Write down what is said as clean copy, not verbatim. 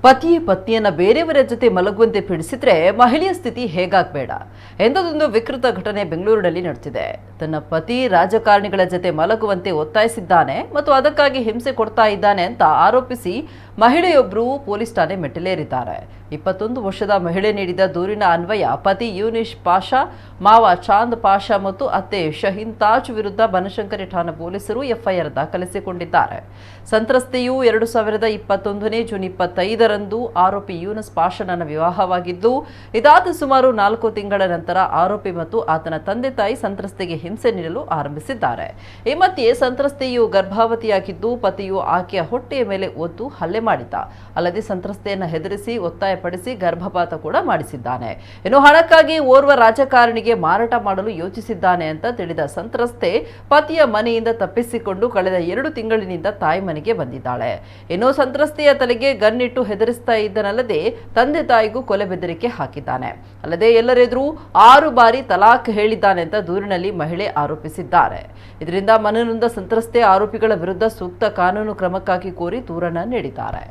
ಪತಿಯೇ ಪತ್ನಿಯನ್ನ ಬೇರೆಯವರ ಜೊತೆ ಮಲಗುವಂತೆ ಪೀಡಿಸಿದ್ರೆ ಮಹಿಳೆಯ ಸ್ಥಿತಿ ಹೇಗಾಗಬೇಡ ಎಂದೊಂದು ವಿಕೃತ ಘಟನೆ ಬೆಂಗಳೂರಿನಲ್ಲಿ ನಡೆದಿದೆ. ತನ್ನ ಪತಿ ರಾಜಕಾರಣಿಗಳ ಜೊತೆ ಮಲಗುವಂತೆ ಒತ್ತಾಯಿಸಿದ್ದಾನೆ ಮತ್ತು ಅದಕ್ಕಾಗಿ ಹಿಂಸೆ ಕೊಡ್ತಾ ಇದ್ದಾನೆ ಅಂತ ಆರೋಪಿಸಿ ಮಹಿಳೆಯೊಬ್ಬರು ಪೊಲೀಸ್ ಠಾಣೆ ಮೆಟ್ಟಿಲೇರಿದ್ದಾರೆ. 21 ವರ್ಷದ ಮಹಿಳೆ ನೀಡಿದ ದೂರಿನ ಅನ್ವಯ ಪತಿ ಯೂನಿಶ್ ಪಾಷಾ, ಮಾವ ಚಾಂದ್ ಪಾಷಾ ಮತ್ತು ಅತ್ತೆ ಶಹೀನ್ ತಾಜ್ ವಿರುದ್ಧ ಬನಶಂಕರಿ ಠಾಣಾ ಪೊಲೀಸರು ಎಫ್ಐಆರ್ ದಾಖಲಿಸಿಕೊಂಡಿದ್ದಾರೆ. ಸಂತ್ರಸ್ತೆಯು 2021 ಜೂನ್ 25ರಂದು ಆರೋಪಿ ಯೂನಿಸ್ ಪಾಷಾನನ್ನ ವಿವಾಹವಾಗಿದ್ದು, ಇದಾದ ಸುಮಾರು 4 ತಿಂಗಳ ನಂತರ ಆರೋಪಿ ಮತ್ತು ಆತನ ತಂದೆ ತಾಯಿ ಸಂತ್ರಸ್ತೆಗೆ ಹಿಂಸೆ ನೀಡಲು ಆರಂಭಿಸಿದ್ದಾರೆ. ಈ ಮಧ್ಯೆ ಸಂತ್ರಸ್ತೆಯು ಗರ್ಭಾವತಿಯಾಗಿದ್ದು, ಪತಿಯು ಆಕೆಯ ಹೊಟ್ಟೆಯ ಮೇಲೆ ಒದ್ದು ಹಲ್ಲೆ ಮಾಡಿದ್ದ. ಅಲ್ಲದೆ ಸಂತ್ರಸ್ತೆಯನ್ನ ಹೆದರಿಸಿ ಒತ್ತಾಯಪಡಿಸಿ ಗರ್ಭಪಾತ ಕೂಡ ಮಾಡಿಸಿದ್ದಾನೆ. ಇನ್ನು ಹಣಕ್ಕಾಗಿ ಓರ್ವ ರಾಜಕಾರಣಿಗೆ ಮಾರಾಟ ಮಾಡಲು ಯೋಚಿಸಿದ್ದಾನೆ ಅಂತ ತಿಳಿದ ಸಂತ್ರಸ್ತೆ ಪತಿಯ ಮನೆಯಿಂದ ತಪ್ಪಿಸಿಕೊಂಡು ಕಳೆದ 2 ತಿಂಗಳಿನಿಂದ ತಾಯಿ ಮನೆಗೆ ಬಂದಿದ್ದಾಳೆ. ಇನ್ನು ಸಂತ್ರಸ್ತೆಯ ತಲೆಗೆ ಗನ್ನಿಟ್ಟು ಹೆದರಿಸ್ತಾ ಇದ್ದನಲ್ಲದೆ ತಂದೆ ತಾಯಿಗೂ ಕೊಲೆ ಬೆದರಿಕೆ ಹಾಕಿದ್ದಾನೆ. ಅಲ್ಲದೆ ಎಲ್ಲರೆದುರು 6 ಬಾರಿ ತಲಾಖ್ ಹೇಳಿದ್ದಾನೆ ಅಂತ ದೂರಿನಲ್ಲಿ ಮಹಿಳೆ ಆರೋಪಿಸಿದ್ದಾರೆ. ಇದರಿಂದ ಮನನೊಂದ ಸಂತ್ರಸ್ತೆ ಆರೋಪಿಗಳ ವಿರುದ್ಧ ಸೂಕ್ತ ಕಾನೂನು ಕ್ರಮಕ್ಕಾಗಿ ಕೋರಿ ದೂರನ್ನ ನೀಡಿದ್ದಾರೆ.